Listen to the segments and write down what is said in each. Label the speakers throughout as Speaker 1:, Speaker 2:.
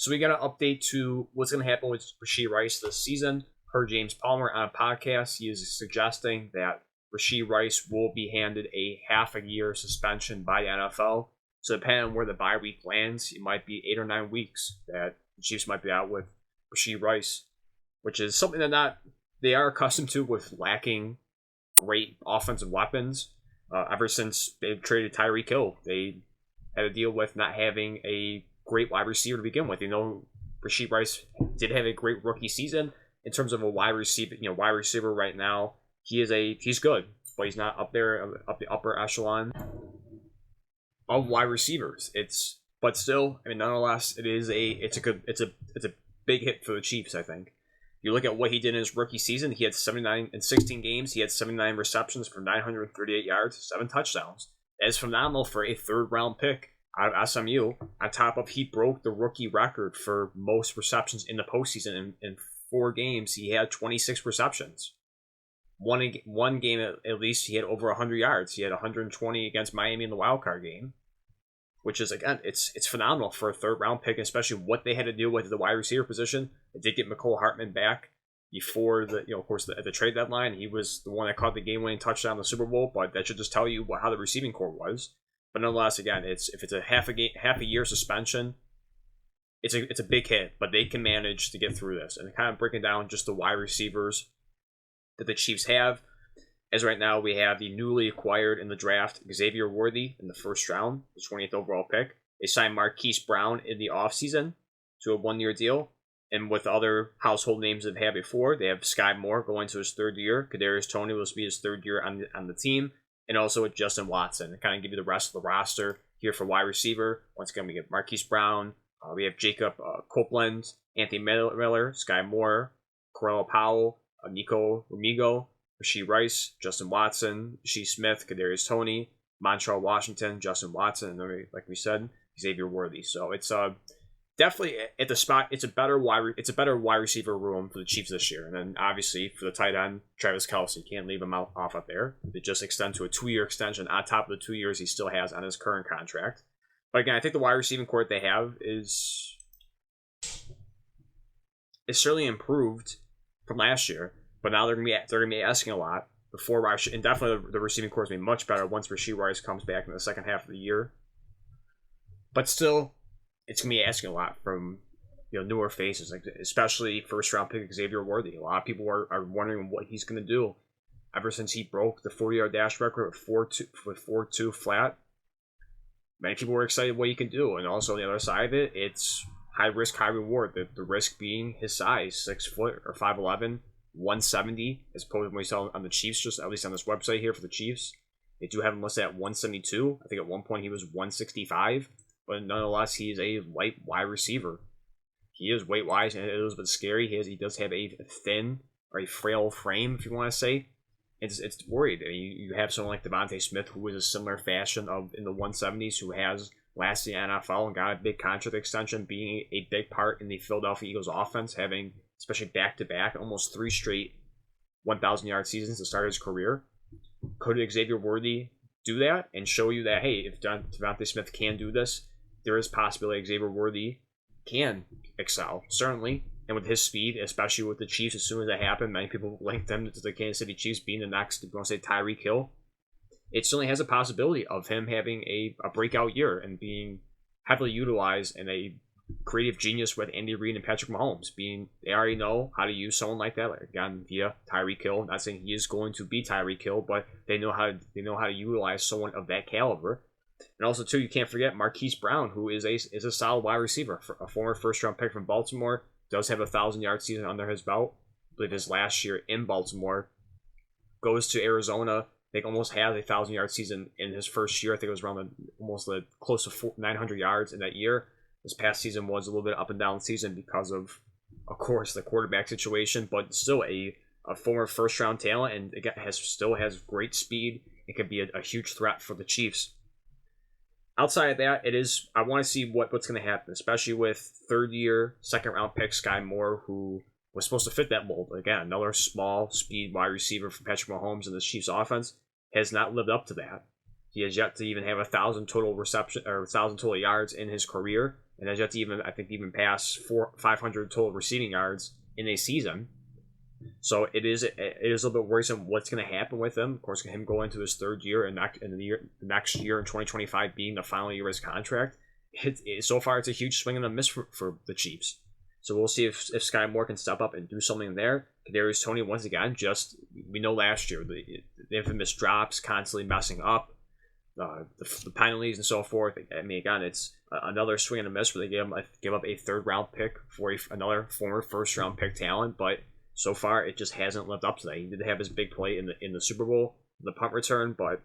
Speaker 1: So we got an update to what's going to happen with Rashee Rice this season. Per James Palmer on a podcast, he is suggesting that Rashee Rice will be handed a half a year suspension by the NFL. So depending on where the bye week lands, it might be 8 or 9 weeks that the Chiefs might be out with Rashee Rice, which is something that they are accustomed to with lacking great offensive weapons. Ever since they've traded Tyreek Hill, they had to deal with not having a great wide receiver to begin with. Rashee Rice did have a great rookie season in terms of a wide receiver. Wide receiver right now, he's good, but he's not up there up the upper echelon of wide receivers. But still, nonetheless, it's a big hit for the Chiefs. I think you look at what he did in his rookie season. He had 79 in 16 games. He had 79 receptions for 938 yards, 7 touchdowns. That is phenomenal for a third-round pick out of SMU. On top of, he broke the rookie record for most receptions in the postseason. In 4 games, he had 26 receptions. One game at least, he had over 100 yards. He had 120 against Miami in the wild card game, which is, again, it's phenomenal for a third-round pick, especially what they had to deal with at the wide receiver position. They did get McCole Hartman back before at the trade deadline. He was the one that caught the game-winning touchdown in the Super Bowl, but that should just tell you how the receiving core was. But nonetheless, again, if it's a half a year suspension, it's a big hit, but they can manage to get through this. And kind of breaking down just the wide receivers that the Chiefs have. As right now, we have the newly acquired in the draft, Xavier Worthy in the first round, the 20th overall pick. They signed Marquise Brown in the offseason to a 1-year deal. And with other household names they've had before, they have Sky Moore going to his 3rd year. Kadarius Toney will be his 3rd year on the team. And also with Justin Watson. To kind of give you the rest of the roster here for wide receiver. Once again, we get Marquise Brown. We have Jacob Copeland, Anthony Miller, Sky Moore, Corell Powell, Nico Ramigo, Rashee Rice, Justin Watson, Shee Smith, Kadarius Toney, Montreal Washington, Justin Watson, and then, like we said, Xavier Worthy. So it's definitely at the spot. It's a better wide receiver room for the Chiefs this year. And then obviously for the tight end, Travis Kelce, can't leave him off up there. They just extend to a 2-year extension on top of the 2 years he still has on his current contract. But again, I think the wide receiving core they have is certainly improved from last year. But now they're gonna be asking a lot before Rashee, and definitely the receiving core is going to be much better once Rashee Rice comes back in the second half of the year. But still, it's going to be asking a lot from newer faces, like especially first round pick Xavier Worthy. A lot of people are wondering what he's going to do. Ever since he broke the 40-yard dash record with 4.2 flat, many people were excited what he can do. And also on the other side of it, it's high risk, high reward. The risk being his size, 6 foot or 5'11". 170 as opposed to what we saw on the Chiefs, just at least on this website here for the Chiefs. They do have him listed at 172. I think at one point he was 165, but nonetheless, he is a light wide receiver. He is weight-wise, and it is a bit scary. He does have a thin or a frail frame, if you want to say. It's worried. You have someone like Devontae Smith, who is a similar fashion in the 170s, who has lasted in the NFL and got a big contract extension, being a big part in the Philadelphia Eagles offense, having especially back-to-back, almost 3 straight 1,000-yard seasons to start his career. Could Xavier Worthy do that and show you that, hey, if Devontae Smith can do this, there is possibility Xavier Worthy can excel, certainly. And with his speed, especially with the Chiefs, as soon as that happened, many people linked them to the Kansas City Chiefs being the next, if you want to say, Tyreek Hill. It certainly has a possibility of him having a breakout year and being heavily utilized in a creative genius with Andy Reid and Patrick Mahomes. They already know how to use someone like that, again, via Tyreek Hill. Not saying he is going to be Tyreek Hill, but they know how to utilize someone of that caliber. And also, too, you can't forget Marquise Brown, who is a solid wide receiver, a former first-round pick from Baltimore, does have a 1,000-yard season under his belt. I believe his last year in Baltimore. Goes to Arizona. I think almost had a 1,000-yard season in his first year. I think it was around close to 900 yards in that year. This past season was a little bit up and down season because of course, the quarterback situation, but still a former first-round talent, and again, still has great speed. It could be a huge threat for the Chiefs. Outside of that, I want to see what's going to happen, especially with third-year, second-round pick Sky Moore, who was supposed to fit that mold. Again, another small speed wide receiver for Patrick Mahomes and the Chiefs offense has not lived up to that. He has yet to even have 1,000 total reception or 1,000 total yards in his career, and has yet to even pass 500 total receiving yards in a season. So it is a little bit worrisome what's going to happen with him. Of course, him going into his third year and the next year in 2025 being the final year of his contract. So far, it's a huge swing and a miss for the Chiefs. So we'll see if Sky Moore can step up and do something there. Kadarius Toney, once again, we know last year, the infamous drops, constantly messing up, the penalties and so forth. I mean, again, it's another swing and a miss where they give up a third-round pick for another former first-round pick talent, but so far it just hasn't lived up to that. He did have his big play in the Super Bowl, the punt return, but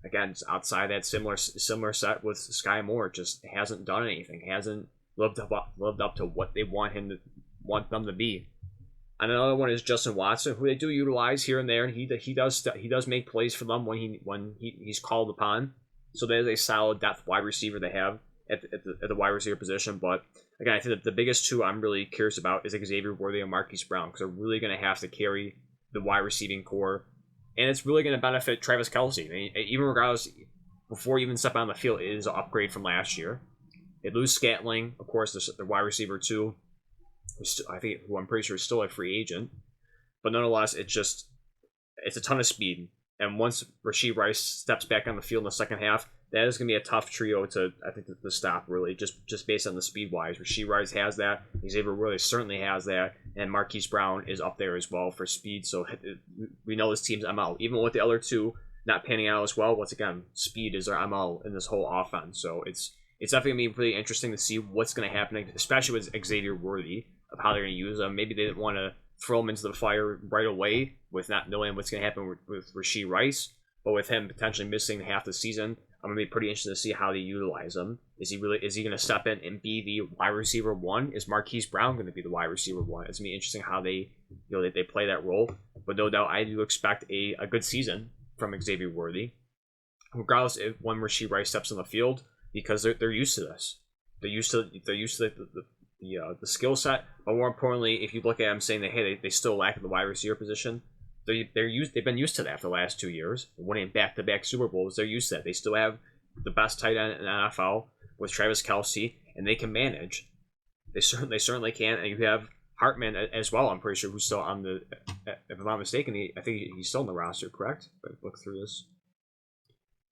Speaker 1: again, it's outside that similar set with Sky Moore. Just hasn't done anything, hasn't lived up to what they want them to be. And another one is Justin Watson, who they do utilize here and there, and he does make plays for them when he's called upon. So that is a solid depth wide receiver they have at the wide receiver position. But again, I think that the biggest two I'm really curious about is Xavier Worthy and Marquise Brown, because they're really going to have to carry the wide receiving core, and it's really going to benefit Travis Kelce. I mean, even regardless, before you even step on the field, it is an upgrade from last year. They lose Scantling, of course, the wide receiver too. Who I'm pretty sure is still a free agent, but nonetheless, it's a ton of speed. And once Rashee Rice steps back on the field in the second half, that is going to be a tough trio to stop, really, just based on the speed wise. Rashee Rice has that, Xavier Worthy certainly has that, and Marquise Brown is up there as well for speed. So we know this team's MO, even with the other two not panning out as well. Once again, speed is their MO in this whole offense. So it's definitely going to be really interesting to see what's going to happen, especially with Xavier Worthy, of how they're going to use them. Maybe they didn't want to throw him into the fire right away with not knowing what's going to happen with Rashee Rice, but with him potentially missing half the season, I'm going to be pretty interested to see how they utilize him. Is he going to step in and be the wide receiver one? Is Marquise Brown going to be the wide receiver one? It's going to be interesting how they play that role. But no doubt, I do expect a good season from Xavier Worthy, regardless if when Rashee Rice steps on the field, because they're used to this. They're used to the skill set, but more importantly, if you look at them saying that they still lack the wide receiver position, they've been used to that for the last 2 years, winning back-to-back Super Bowls. They're used to that. They still have the best tight end in the NFL with Travis Kelce, and they can manage. They certainly can. And you have Hartman as well. I'm pretty sure who's still on the. If I'm not mistaken, I think he's still on the roster. Correct? If I look through this.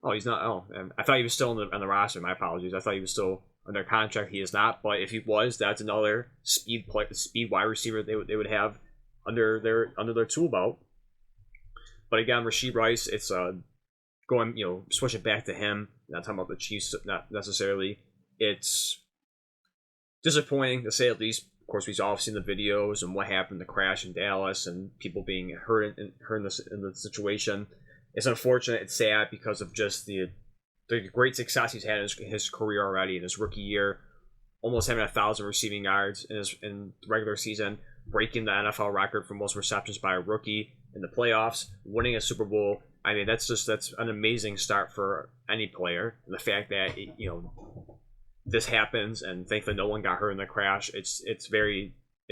Speaker 1: Oh, he's not. Oh, I thought he was still on the roster. My apologies. I thought he was still under contract. He is not. But if he was, that's another speed wide receiver they would have under their tool belt. But again, Rashee Rice, it's going, switching back to him. Not talking about the Chiefs, not necessarily. It's disappointing to say at least. Of course, we've all seen the videos and what happened, the crash in Dallas, and people being hurt in the situation. It's unfortunate. It's sad because of just the great success he's had in his career already in his rookie year, almost having 1,000 receiving yards in the regular season, breaking the NFL record for most receptions by a rookie in the playoffs, winning a Super Bowl. I mean, that's an amazing start for any player. And the fact that this happens, and thankfully no one got hurt in the crash. It's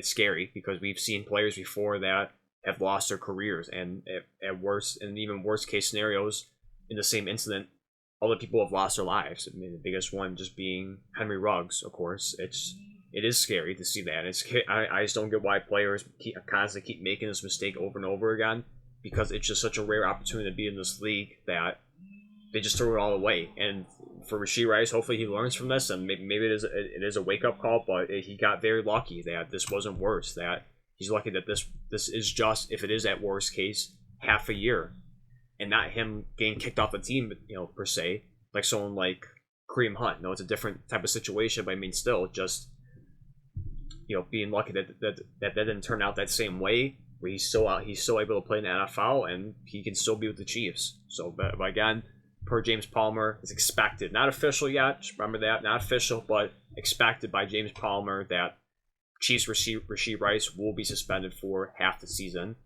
Speaker 1: scary because we've seen players before that have lost their careers, and even worse case scenarios in the same incident, other people have lost their lives. I mean, the biggest one just being Henry Ruggs, of course. It is scary to see that. I just don't get why players constantly keep making this mistake over and over again, because it's just such a rare opportunity to be in this league that they just throw it all away. And for Rashee Rice, hopefully he learns from this, and maybe it is a wake-up call, but he got very lucky that this wasn't worse, that he's lucky that this is just, if it is at worst case, half a year, and not him getting kicked off the team, per se, like someone like Kareem Hunt. No, it's a different type of situation, but I mean, still, just being lucky that didn't turn out that same way, where he's still able to play in the NFL and he can still be with the Chiefs. So, but again, per James Palmer, it's expected, not official yet. Just remember that, not official, but expected by James Palmer that Chiefs Rashee Rice will be suspended for half the season.